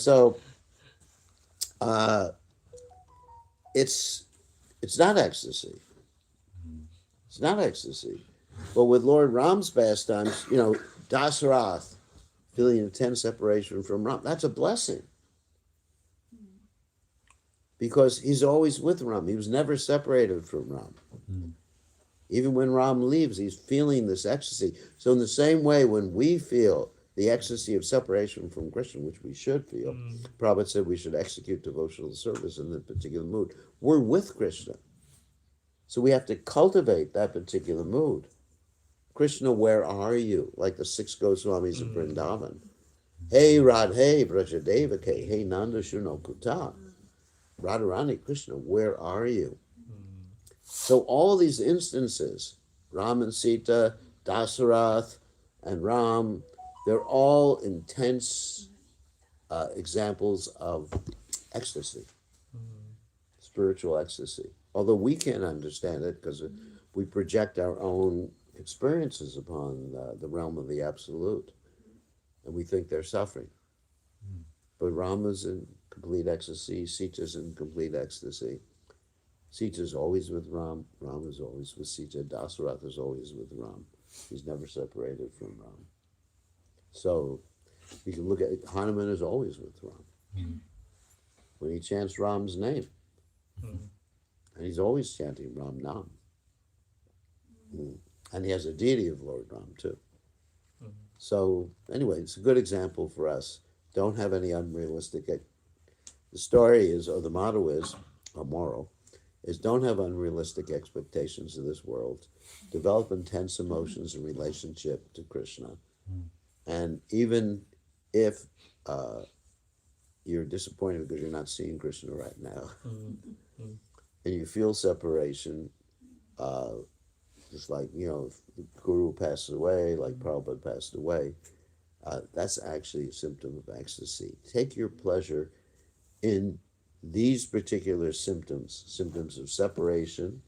it's not ecstasy. It's not ecstasy. But with Lord Ram's pastimes, Dasarath, feeling intense separation from Ram, that's a blessing. Because he's always with Ram. He was never separated from Ram. Even when Ram leaves, he's feeling this ecstasy. So in the same way, when we feel the ecstasy of separation from Krishna, which we should feel, Prabhupada said we should execute devotional service in that particular mood. We're with Krishna. So we have to cultivate that particular mood. Krishna, where are you? Like the 6 Goswamis of Vrindavan. Hey Radhe Brajadevake, hey Nanda Shuno Kuta. Radharani, Krishna, where are you? So all these instances, Ram and Sita, Dasarath and Ram, they're all intense examples of ecstasy, spiritual ecstasy. Although we can't understand it because we project our own experiences upon the realm of the absolute, and we think they're suffering. But Rama's in complete ecstasy, Sita's in complete ecstasy. Sita's always with Ram, Ram is always with Sita, Dasarath is always with Ram. He's never separated from Ram. So you can look at it, Hanuman is always with Ram. When he chants Ram's name, and he's always chanting Ram Nam. And he has a deity of Lord Ram too. So anyway, it's a good example for us Don't have any unrealistic. The story is, or the motto is, or moral, is don't have unrealistic expectations of this world. Develop intense emotions in relationship to Krishna. And even if you're disappointed because you're not seeing Krishna right now, and you feel separation, just like, if the guru passes away, like Prabhupada passed away, that's actually a symptom of ecstasy. Take your pleasure in these particular symptoms of separation,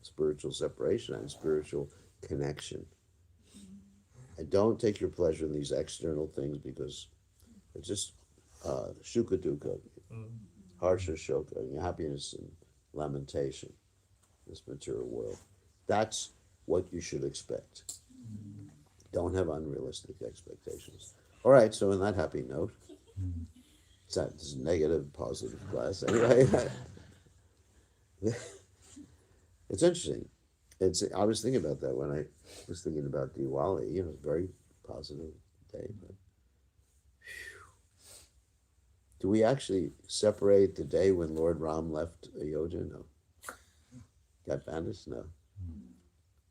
spiritual separation, and spiritual connection. And don't take your pleasure in these external things because it's just shuka dukkha, harsha shoka, happiness and lamentation, this material world. That's what you should expect. Don't have unrealistic expectations. All right, so in that happy note, this is negative, positive class. Anyway, it's interesting. I was thinking about that when I was thinking about Diwali. Very positive day. But do we actually separate the day when Lord Ram left Ayodhya? No. Got banished? No.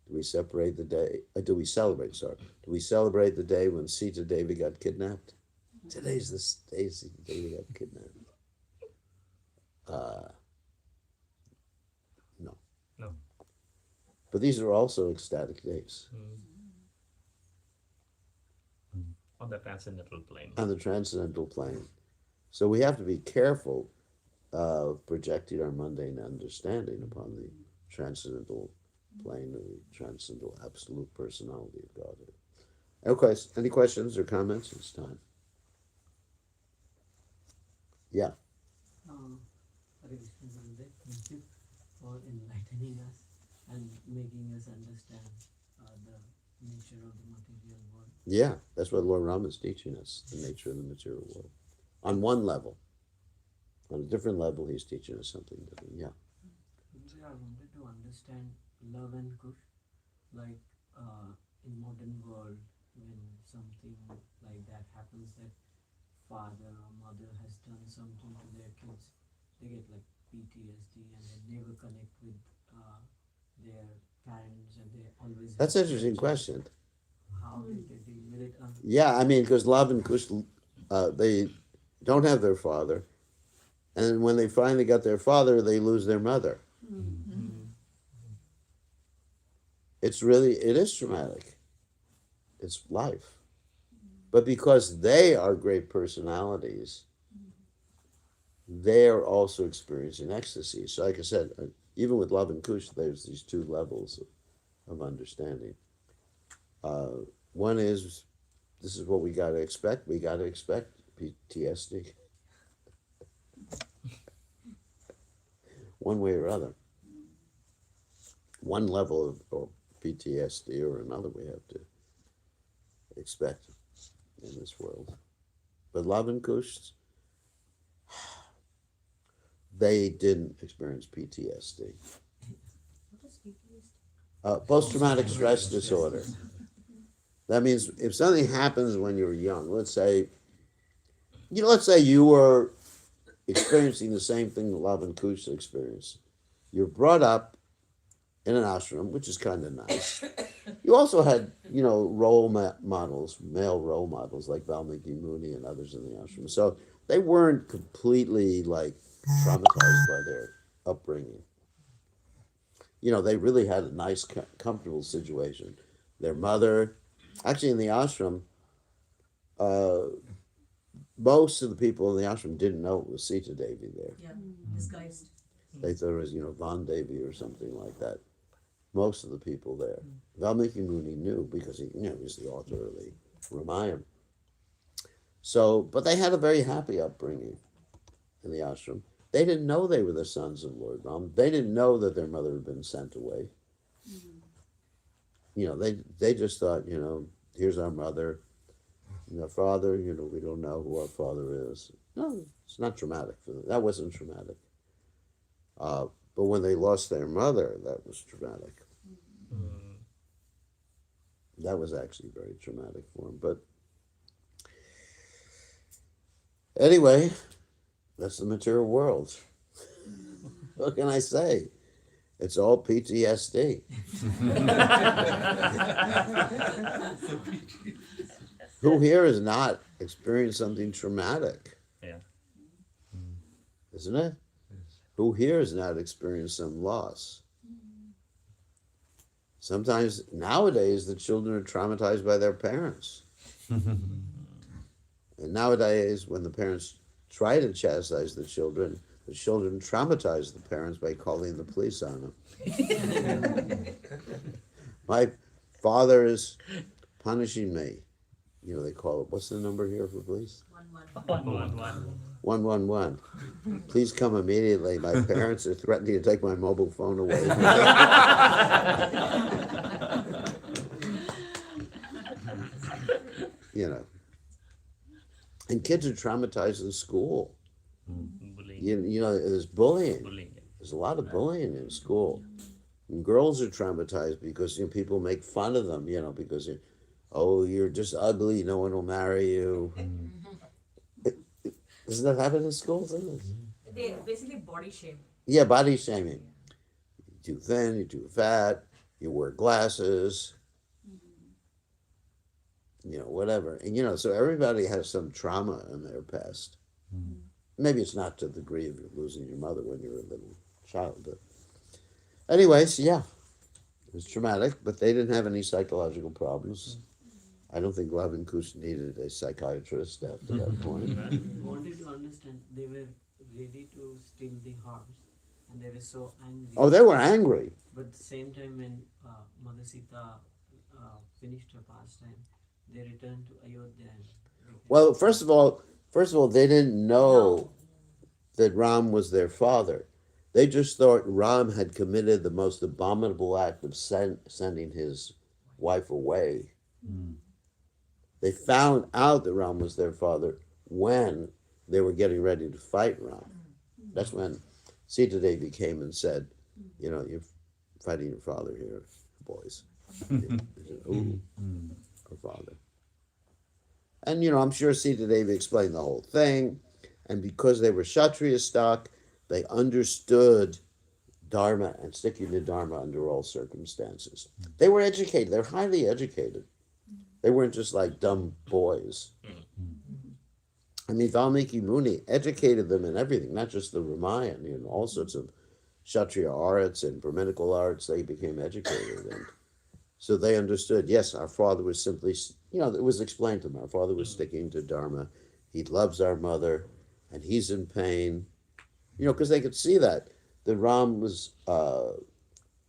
Do we separate the day? Do we celebrate? Sorry. Do we celebrate the day when Sita Devi got kidnapped? Today's the day Sita Devi got kidnapped. No. No. But these are also ecstatic days. On the transcendental plane. On the transcendental plane. So we have to be careful of projecting our mundane understanding upon the transcendental plane of the transcendental absolute personality of God. Okay, any questions or comments? It's time. Yeah. Hare Krishna Gurudev, thank you for enlightening us and making us understand the nature of the material world. Yeah, that's what Lord Ram is teaching us, the nature of the material world. On one level. On a different level, he's teaching us something different. Yeah. I wanted to understand love and kush, like in modern world, when something like that happens, that father or mother has done something to their kids, they get like PTSD and they never connect with their parents, and they always. That's an interesting question. How did they deal with it? Yeah, I mean, because Love and Kush, they don't have their father. And when they finally got their father, they lose their mother. It is traumatic. It's life. But because they are great personalities, they're also experiencing ecstasy. So like I said, even with Love and Kush, there's these two levels of understanding. One is, this is what we got to expect. We got to expect PTSD. One way or other. One level of PTSD or another we have to expect in this world. But Love and Kush, they didn't experience PTSD. What is PTSD? Post-traumatic stress disorder. That means if something happens when you're young, let's say you were experiencing the same thing that Love and Kush experienced. You're brought up in an ashram, which is kind of nice. You also had, role models, male role models like Valmiki Muni and others in the ashram. So they weren't completely traumatized by their upbringing. They really had a nice, comfortable situation. Their mother, actually in the ashram, most of the people in the ashram didn't know it was Sita Devi there. Yeah, disguised. They thought it was, Van Devi or something like that. Most of the people there. Valmiki Muni knew because he was the author of the Ramayana. So, but they had a very happy upbringing in the ashram. They didn't know they were the sons of Lord Ram. They didn't know that their mother had been sent away. They just thought, here's our mother. And our father, we don't know who our father is. No, it's not traumatic for them. That wasn't traumatic. But when they lost their mother, that was traumatic. That was actually very traumatic for them. But Anyway, that's the material world. What can I say? It's all PTSD. Who here has not experienced something traumatic? Yeah. Isn't it? Who here has not experienced some loss? Sometimes nowadays the children are traumatized by their parents. And nowadays when the parents try to chastise the children traumatize the parents by calling the police on them. My father is punishing me. You know, they call it, what's the number here for police? 111. 111. Please come immediately. My parents are threatening to take my mobile phone away. You know. And kids are traumatized in school. Bullying. You know, there's bullying. Bullying. There's a lot of bullying in school. And girls are traumatized because, you know, people make fun of them, you know, because, oh, you're just ugly, no one will marry you. Doesn't that happen in schools? They basically body shame. Yeah, body shaming. You're too thin, you're too fat, you wear glasses, you know, whatever. And, you know, so everybody has some trauma in their past. Maybe it's not to the degree of losing your mother when you were a little child, but anyways, yeah, it was traumatic, but they didn't have any psychological problems. I don't think Love and Kush needed a psychiatrist after that point. Wanted to understand, they were ready to steal the horse and they were so angry. Oh, they were angry. But at the same time, when Mother Sita finished her pastime, they returned to Ayodhya. Well, first of all, they didn't know that Ram was their father. They just thought Ram had committed the most abominable act of sending his wife away. They found out that Ram was their father when they were getting ready to fight Ram. That's when Sita Devi came and said, you know, you're fighting your father here, boys. They said, ooh, her father. And, you know, I'm sure Sita Devi explained the whole thing. And because they were Kshatriya stock, they understood Dharma and sticking to Dharma under all circumstances. They were educated. They're highly educated. They weren't just like dumb boys. I mean, Valmiki Muni educated them in everything, not just the Ramayana, you know, all sorts of Kshatriya arts and Brahminical arts. They became educated. And so they understood, yes, our father was simply, you know, it was explained to them, our father was sticking to Dharma. He loves our mother, and he's in pain. You know, because they could see that Ram was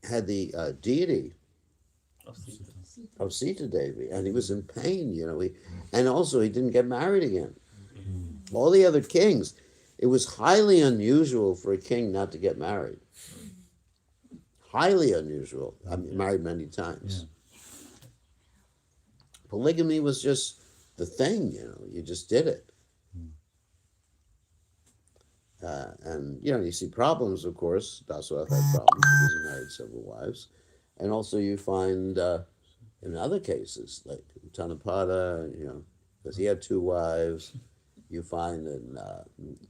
had the deity of Sita Devi, and he was in pain. You know, and also he didn't get married again. All the other kings, it was highly unusual for a king not to get married. Highly unusual. I'm married many times. Polygamy was just the thing. You know, you just did it. And, you know, you see problems, of course. Daswara had problems because he married several wives. And also you find in other cases, like Tanapada, you know, because he had 2 wives. You find in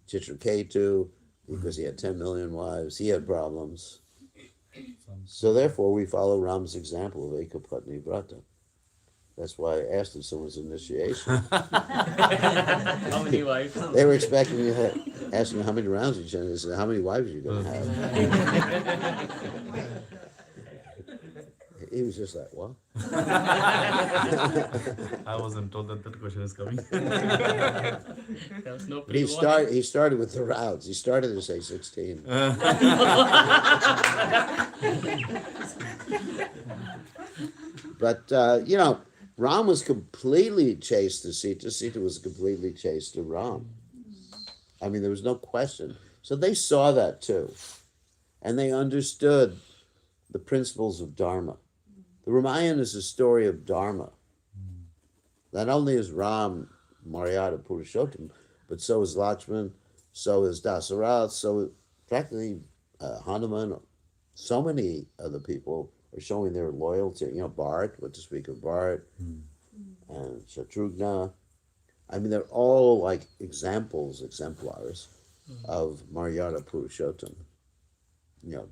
Chitraketu, because he had 10 million wives, he had problems. So therefore, we follow Ram's example of Ekapatni Vrata. That's why I asked him someone's initiation. How many wives? They were expecting me to ask him how many rounds each and said, how many wives are you going to have? He was just like, what? I wasn't told that question is coming. There was no He pre-warning. started with the rounds. He started to say 16. But, you know, Ram was completely chaste to Sita. Sita was completely chaste to Ram. I mean, there was no question. So they saw that too. And they understood the principles of Dharma. The Ramayana is a story of Dharma. Not only is Ram Maryada Purushottam, but so is Lakshman, so is Dasarath, so practically Hanuman. So many other people are showing their loyalty. You know, Bharat, what to speak of Bharat, and Shatrughna. I mean, they're all like exemplars of Maryada Purushottam,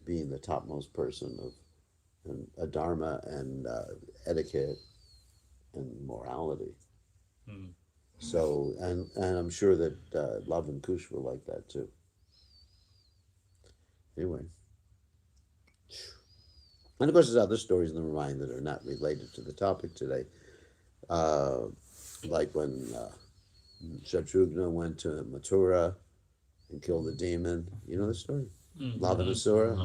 being the topmost person of dharma and etiquette and morality. So, and I'm sure that Love and Kush were like that too. Anyway. And of course, there's other stories in the Ramayana that are not related to the topic today. Like when Shatrughna went to Mathura and killed the demon. You know the story? Lavanasura.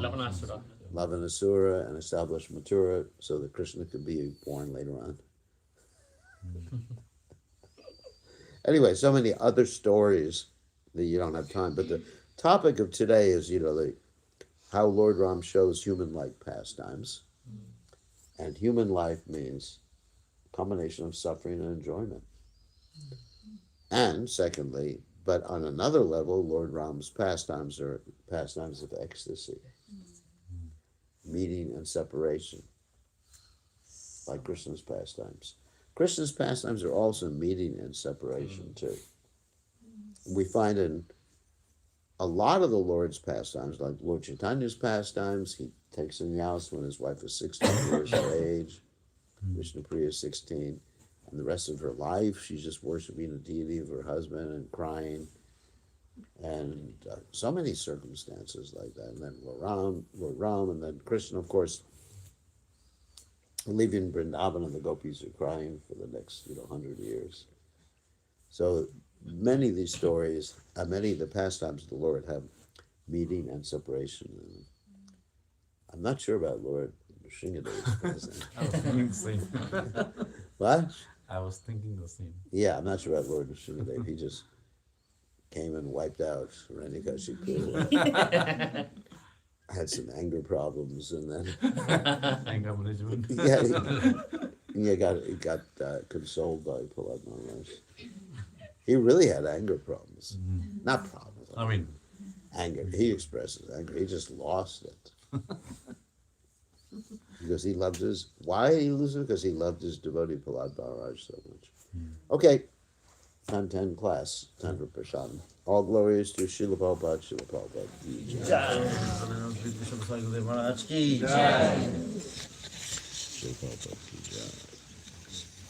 Lavanasura and established Mathura so that Krishna could be born later on. Anyway, so many other stories that you don't have time. But the topic of today is, how Lord Ram shows human-like pastimes. And human life means combination of suffering and enjoyment. And secondly, but on another level, Lord Ram's pastimes are pastimes of ecstasy, meeting and separation, like Krishna's pastimes. Krishna's pastimes are also meeting and separation too. We find in a lot of the Lord's pastimes, like Lord Chaitanya's pastimes, he takes sannyas when his wife is 16 years of age, Vishnupriya is 16, and the rest of her life she's just worshiping the deity of her husband and crying, and so many circumstances like that. And then Lord Ram, and then Krishna, of course, leaving Vrindavan, and the gopis are crying for the next 100 years. So many of these stories, many of the pastimes of the Lord have meeting and separation in them. I'm not sure about Lord Nrsingadev's present. I was thinking the same. What? I was thinking the same. Yeah, I'm not sure about Lord Nrsingadev. He just came and wiped out Hiranyakashipu. Had some anger problems, and then Anger management. he got consoled by Prahlad Maharaj. He really had anger problems. Not problems. I mean, anger. He expresses anger. He just lost it. Because he loved his... Why did he lose it? Because he loved his devotee Prahlad Maharaj so much. Okay. Time 10 class. Time for Prashadam. All glories to Srila Prabhupada, Srila Prabhupada. Jai. Srila Prabhupada. Jai.